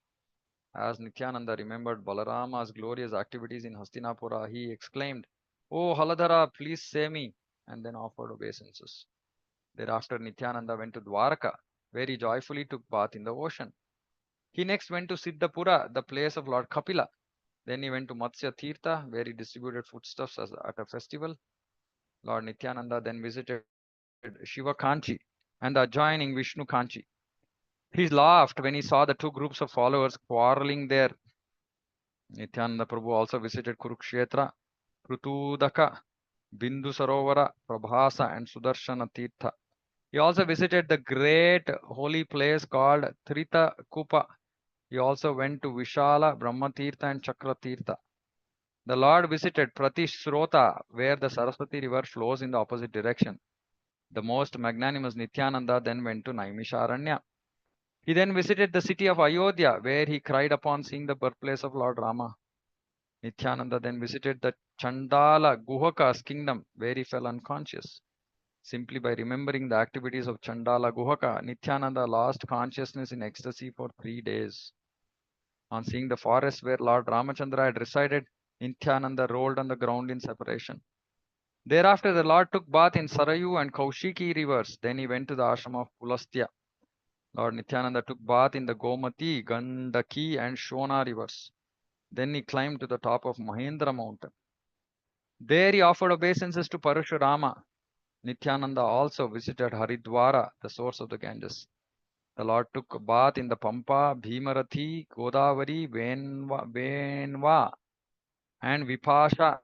As Nityananda remembered Balarama's glorious activities in Hastinapura, he exclaimed, "Oh Haladhara, please save me," and then offered obeisances. Thereafter, Nityananda went to Dwaraka, where he joyfully took bath in the ocean. He next went to Siddhapura, the place of Lord Kapila. Then he went to Matsya Tirtha, where he distributed foodstuffs at a festival. Lord Nityananda then visited Shiva Kanchi and the adjoining Vishnu Kanchi. He laughed when he saw the two groups of followers quarreling there. Nityananda Prabhu also visited Kurukshetra, Prutudaka, Bindu Sarovara, Prabhasa, and Sudarshana Tirtha. He also visited the great holy place called Trita Kupa. He also went to Vishala, Brahmatirtha, and Chakratirtha. The Lord visited Pratishrota, where the Saraswati river flows in the opposite direction. The most magnanimous Nityananda then went to Naimisharanya. He then visited the city of Ayodhya, where he cried upon seeing the birthplace of Lord Rama. Nityananda then visited the Chandala Guhaka's kingdom, where he fell unconscious. Simply by remembering the activities of Chandala Guhaka, Nityananda lost consciousness in ecstasy for 3 days. On seeing the forest where Lord Ramachandra had resided, Nityananda rolled on the ground in separation. Thereafter, the Lord took bath in Sarayu and Kaushiki rivers. Then he went to the ashram of Pulastya. Lord Nityananda took bath in the Gomati, Gandaki, and Shona rivers. Then he climbed to the top of Mahendra mountain. There he offered obeisances to Parashurama. Nityananda also visited Haridwara, the source of the Ganges. The Lord took a bath in the Pampa, Bhimarathi, Godavari, Venva, and Vipasha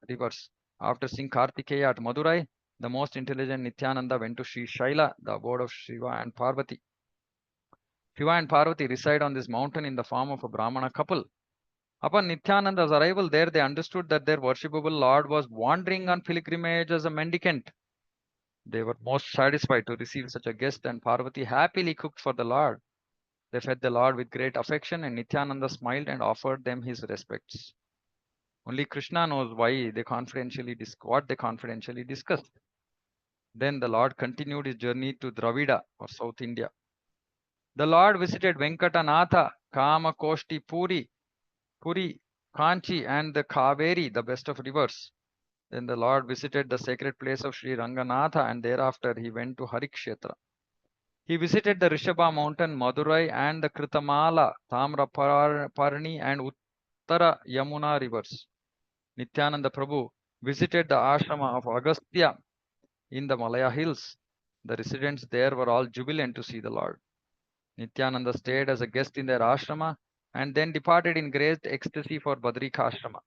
rivers. After seeing Kartikeya at Madurai, the most intelligent Nityananda went to Sri Shaila, the abode of Shiva and Parvati. Shiva and Parvati reside on this mountain in the form of a Brahmana couple. Upon Nityananda's arrival there, they understood that their worshipable Lord was wandering on pilgrimage as a mendicant. They were most satisfied to receive such a guest, and Parvati happily cooked for the Lord. They fed the Lord with great affection, and Nityananda smiled and offered them his respects. Only Krishna knows why what they confidentially discussed. Then the Lord continued his journey to Dravida or South India. The Lord visited Venkatanatha, Kamakoshti Puri, Kanchi, and the Kaveri, the best of rivers. Then the Lord visited the sacred place of Sri Ranganatha, and thereafter he went to Harikshetra. He visited the Rishabha mountain, Madurai, and the Kritamala, Tamraparni, and Uttara Yamuna rivers. Nityananda Prabhu visited the ashrama of Agastya in the Malaya hills. The residents there were all jubilant to see the Lord. Nityananda stayed as a guest in their ashrama and then departed in great ecstasy for Badrikashrama.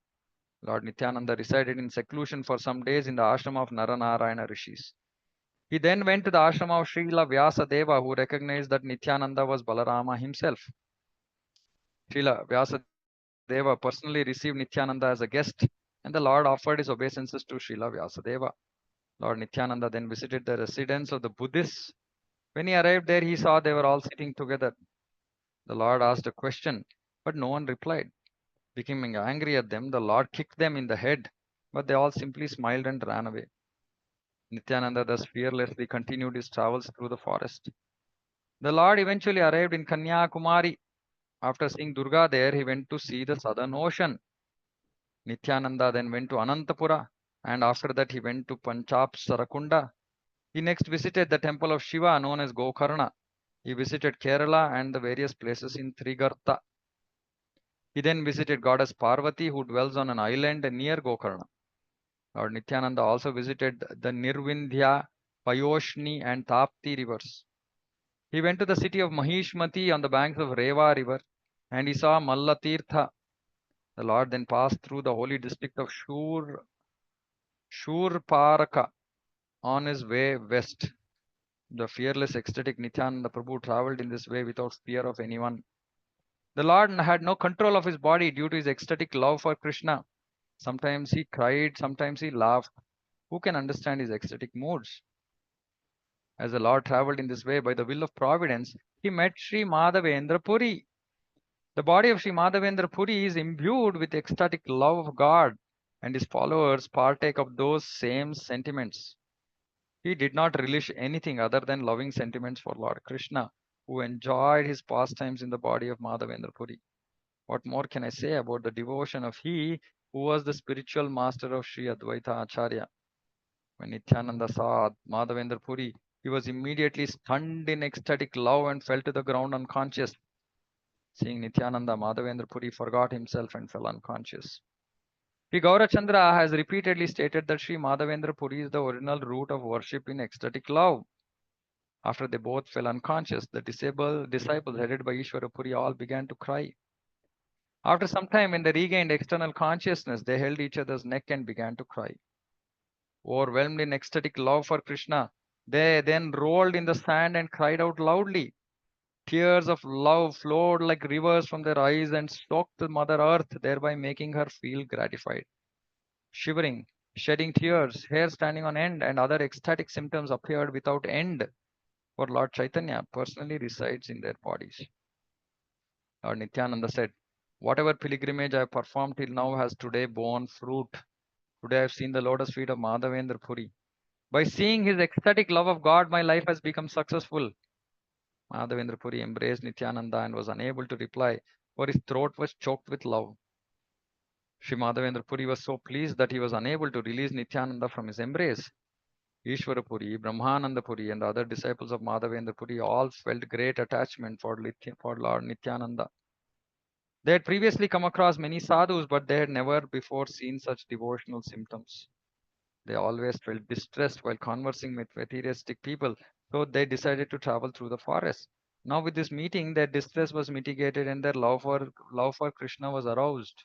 Lord Nityananda resided in seclusion for some days in the ashrama of Naranarayana rishis. He then went to the ashrama of Srila Vyasadeva, who recognized that Nityananda was Balarama himself. Srila Vyasadeva personally received Nityananda as a guest, and the Lord offered his obeisances to Srila Vyasadeva. Lord Nityananda then visited the residence of the Buddhists. When he arrived there, he saw they were all sitting together. The Lord asked a question, but no one replied. Becoming angry at them, the Lord kicked them in the head, but they all simply smiled and ran away. Nityananda thus fearlessly continued his travels through the forest. The Lord eventually arrived in Kanyakumari. After seeing Durga there, he went to see the southern ocean. Nityananda then went to Anantapura, and after that he went to Panchap Sarakunda. He next visited the temple of Shiva known as Gokarna. He visited Kerala and the various places in Trigarta. He then visited goddess Parvati, who dwells on an island near Gokarna. Lord Nityananda also visited the Nirvindhya, Payoshni, and Tapti rivers. He went to the city of Mahishmati on the banks of Reva river, and he saw Mallatirtha. The Lord then passed through the holy district of Shurparaka on his way west. The fearless, ecstatic Nityananda Prabhu traveled in this way without fear of anyone. The Lord had no control of his body due to his ecstatic love for Krishna. Sometimes he cried, sometimes he laughed. Who can understand his ecstatic moods? As the Lord traveled in this way by the will of providence, he met Sri Madhavendra Puri. The body of Sri Madhavendra Puri is imbued with ecstatic love of God, and his followers partake of those same sentiments. He did not relish anything other than loving sentiments for Lord Krishna, who enjoyed his pastimes in the body of Madhavendra Puri. What more can I say about the devotion of he who was the spiritual master of Sri Advaita Acharya? When Nityananda saw Madhavendra Puri, he was immediately stunned in ecstatic love and fell to the ground unconscious. Seeing Nityananda, Madhavendra Puri forgot himself and fell unconscious. Sri Gaurachandra has repeatedly stated that Sri Madhavendra Puri is the original root of worship in ecstatic love. After they both fell unconscious, the disciples headed by Ishvara Puri all began to cry. After some time, when they regained external consciousness, they held each other's neck and began to cry. Overwhelmed in ecstatic love for Krishna, they then rolled in the sand and cried out loudly. Tears of love flowed like rivers from their eyes and soaked the Mother Earth, thereby making her feel gratified. Shivering, shedding tears, hair standing on end, and other ecstatic symptoms appeared without end, for Lord Chaitanya personally resides in their bodies. Lord Nityananda said, "Whatever pilgrimage I have performed till now has today borne fruit. Today I have seen the lotus feet of Madhavendra Puri. By seeing his ecstatic love of God, my life has become successful." Madhavendra Puri embraced Nityananda and was unable to reply, for his throat was choked with love. Sri Madhavendra Puri was so pleased that he was unable to release Nityananda from his embrace. Ishvara Puri, Brahmananda Puri, and the other disciples of Madhavendra Puri all felt great attachment for Lord Nityananda. They had previously come across many sadhus, but they had never before seen such devotional symptoms. They always felt distressed while conversing with materialistic people, so they decided to travel through the forest. Now, with this meeting, their distress was mitigated and their love for Krishna was aroused.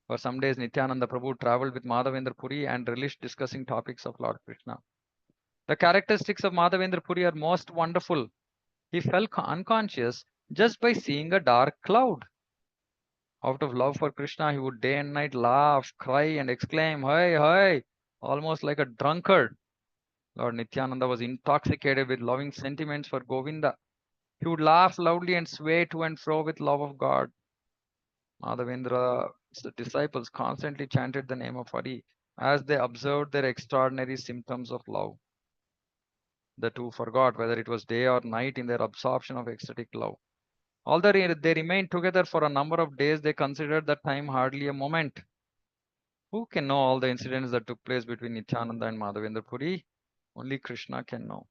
For some days, Nityananda Prabhu traveled with Madhavendra Puri and relished discussing topics of Lord Krishna. The characteristics of Madhavendra Puri are most wonderful. He fell unconscious just by seeing a dark cloud. Out of love for Krishna, he would day and night laugh, cry, and exclaim, "Hey, hey," almost like a drunkard. Lord Nityananda was intoxicated with loving sentiments for Govinda. He would laugh loudly and sway to and fro with love of God. Madhavendra's disciples constantly chanted the name of Hari as they observed their extraordinary symptoms of love. The two forgot whether it was day or night in their absorption of ecstatic love. Although they remained together for a number of days, they considered that time hardly a moment. Who can know all the incidents that took place between Nityananda and Madhavendra Puri? Only Krishna can know.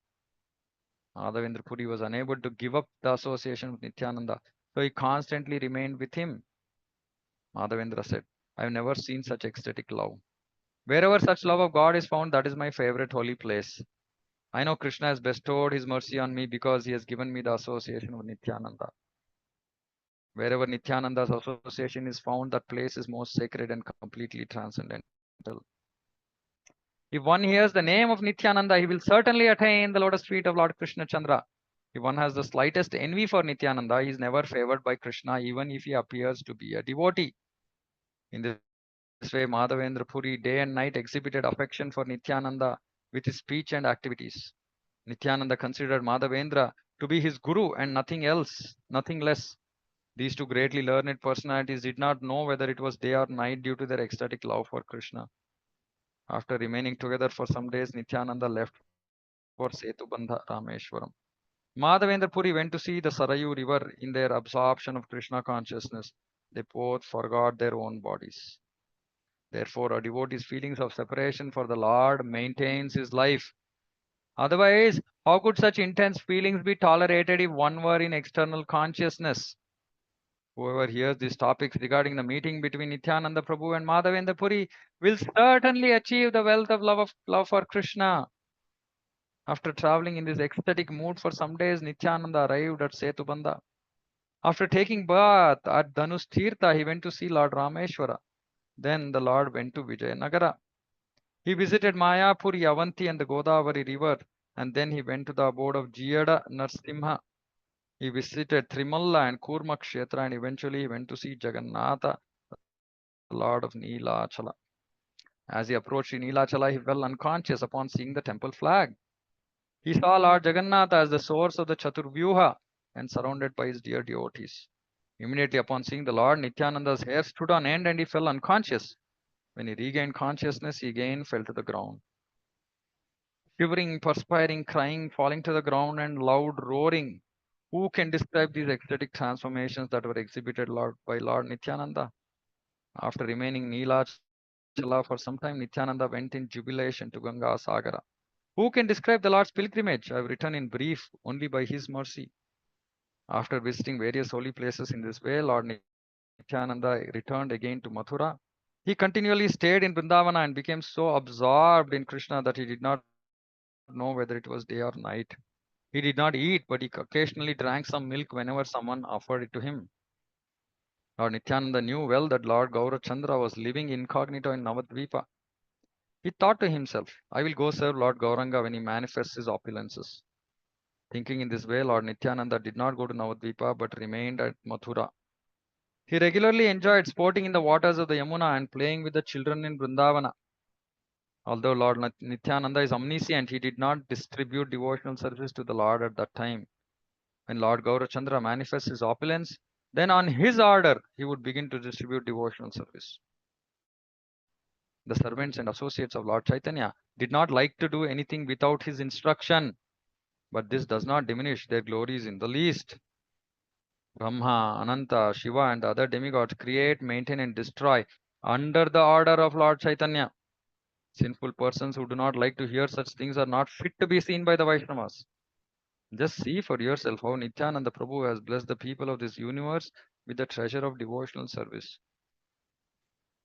Madhavendra Puri was unable to give up the association with Nityananda, so he constantly remained with him. Madhavendra said, "I have never seen such ecstatic love. Wherever such love of God is found, that is my favorite holy place. I know Krishna has bestowed his mercy on me because he has given me the association with Nityananda. Wherever Nityananda's association is found, that place is most sacred and completely transcendental. If one hears the name of Nityananda, he will certainly attain the lotus feet of Lord Krishna Chandra. If one has the slightest envy for Nityananda, he is never favored by Krishna, even if he appears to be a devotee." In this way, Madhavendra Puri day and night exhibited affection for Nityananda with his speech and activities. Nityananda considered Madhavendra to be his guru and nothing else, nothing less. These two greatly learned personalities did not know whether it was day or night due to their ecstatic love for Krishna. After remaining together for some days, Nityananda left for Setubandha, Rameshwaram. Madhavendra Puri went to see the Sarayu river in their absorption of Krishna consciousness. They both forgot their own bodies. Therefore, a devotee's feelings of separation for the Lord maintains his life. Otherwise, how could such intense feelings be tolerated if one were in external consciousness? Whoever hears these topics regarding the meeting between Nityananda Prabhu and Madhavendra Puri will certainly achieve the wealth of love for Krishna. After traveling in this ecstatic mood for some days, Nityananda arrived at Setubandha. After taking bath at Dhanush Tirtha, he went to see Lord Rameshwara. Then the Lord went to Vijayanagara. He visited Mayapuri, Avanti, and the Godavari river, and then he went to the abode of Jiyada Narsimha. He visited Trimalla and Kurma Kshetra, and eventually he went to see Jagannatha, the Lord of Neelachala. As he approached Neelachala, he fell unconscious upon seeing the temple flag. He saw Lord Jagannatha as the source of the Chaturvyuha and surrounded by his dear devotees. Immediately upon seeing the Lord, Nityananda's hair stood on end and he fell unconscious. When he regained consciousness, he again fell to the ground. Shivering, perspiring, crying, falling to the ground, and loud roaring. Who can describe these ecstatic transformations that were exhibited by Lord Nityananda? After remaining Neelachala for some time, Nityananda went in jubilation to Ganga Sagara. Who can describe the Lord's pilgrimage? I have written in brief only by His mercy. After visiting various holy places in this way, Lord Nityananda returned again to Mathura. He continually stayed in Vrindavana and became so absorbed in Krishna that he did not know whether it was day or night. He did not eat, but he occasionally drank some milk whenever someone offered it to him. Lord Nityananda knew well that Lord Gaurachandra was living incognito in Navadvipa. He thought to himself, I will go serve Lord Gauranga when he manifests his opulences. Thinking in this way, Lord Nityananda did not go to Navadvipa but remained at Mathura. He regularly enjoyed sporting in the waters of the Yamuna and playing with the children in Vrindavana. Although Lord Nityananda is omniscient, he did not distribute devotional service to the Lord at that time. When Lord Gaurachandra manifests his opulence, then on his order he would begin to distribute devotional service. The servants and associates of Lord Chaitanya did not like to do anything without his instruction, but this does not diminish their glories in the least. Brahma, Ananta, Shiva, and the other demigods create, maintain, and destroy under the order of Lord Chaitanya. Sinful persons who do not like to hear such things are not fit to be seen by the Vaishnavas. Just see for yourself how Nityananda Prabhu has blessed the people of this universe with the treasure of devotional service.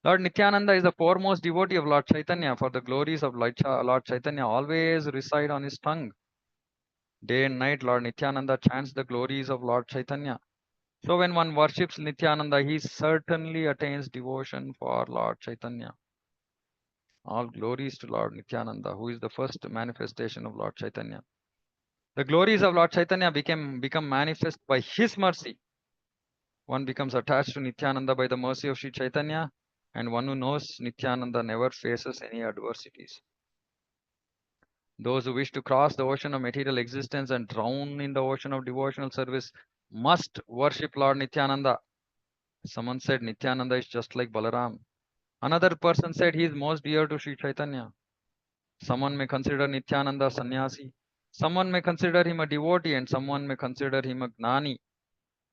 Lord Nityananda is the foremost devotee of Lord Chaitanya, for the glories of Lord Chaitanya always reside on his tongue. Day and night, Lord Nityananda chants the glories of Lord Chaitanya. So when one worships Nityananda, he certainly attains devotion for Lord Chaitanya. All glories to Lord Nityananda, who is the first manifestation of Lord Chaitanya. The glories of Lord Chaitanya become manifest by his mercy. One becomes attached to Nityananda by the mercy of Sri Chaitanya, and one who knows Nityananda never faces any adversities. Those who wish to cross the ocean of material existence and drown in the ocean of devotional service must worship Lord Nityananda. Someone said Nityananda is just like Balaram. Another person said he is most dear to Sri Chaitanya. Someone may consider Nityananda a sannyasi. Someone may consider him a devotee, and someone may consider him a gnani.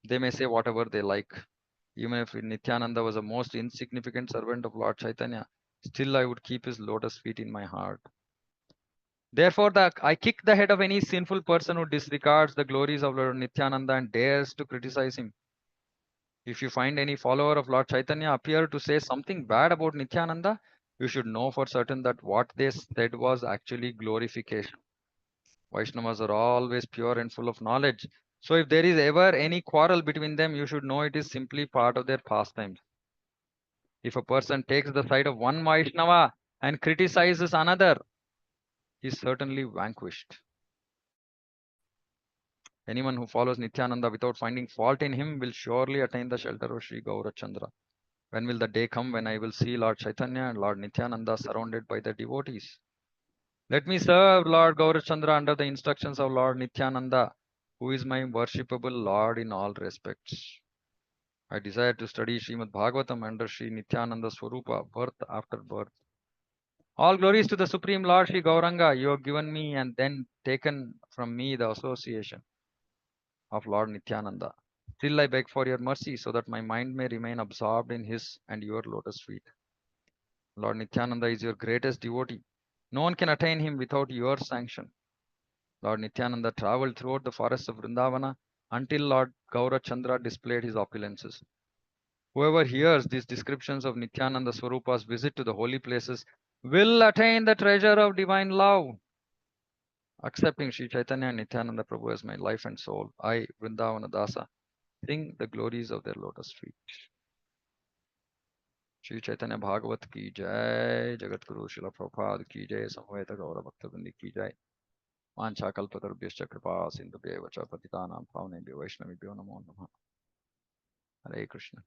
They may say whatever they like. Even if Nityananda was a most insignificant servant of Lord Chaitanya, still I would keep his lotus feet in my heart. Therefore, I kick the head of any sinful person who disregards the glories of Lord Nityananda and dares to criticize him. If you find any follower of Lord Chaitanya appear to say something bad about Nityananda, you should know for certain that what they said was actually glorification. Vaishnavas are always pure and full of knowledge. So if there is ever any quarrel between them, you should know it is simply part of their pastimes. If a person takes the side of one Vaishnava and criticizes another, he is certainly vanquished. Anyone who follows Nityananda without finding fault in him will surely attain the shelter of Sri Gaurachandra. When will the day come when I will see Lord Chaitanya and Lord Nityananda surrounded by their devotees? Let me serve Lord Gaurachandra under the instructions of Lord Nityananda, who is my worshipable Lord in all respects. I desire to study Srimad Bhagavatam under Sri Nityananda Swarupa, birth after birth. All glories to the Supreme Lord Sri Gauranga. You have given me and then taken from me the association of Lord Nityananda. Still I beg for your mercy so that my mind may remain absorbed in his and your lotus feet. Lord Nityananda is your greatest devotee. No one can attain him without your sanction. Lord Nityananda traveled throughout the forests of Vrindavana until Lord Gaurachandra displayed his opulences. Whoever hears these descriptions of Nityananda Swarupa's visit to the holy places will attain the treasure of divine love. Accepting Sri Chaitanya and Nityananda Prabhu as my life and soul, I, Vrindavana Dasa, sing the glories of their lotus feet. Shri Chaitanya Bhagavat ki jai, Jagat Guru Srila Prabhupada ki jai, Samveta Gaura Bhaktavindi ki jai. Vancha kalpatarubhyascha kripa sindhubhyevacha patitanam pavanebhyo vaishnavibhyo namo namaha. Hare Krishna.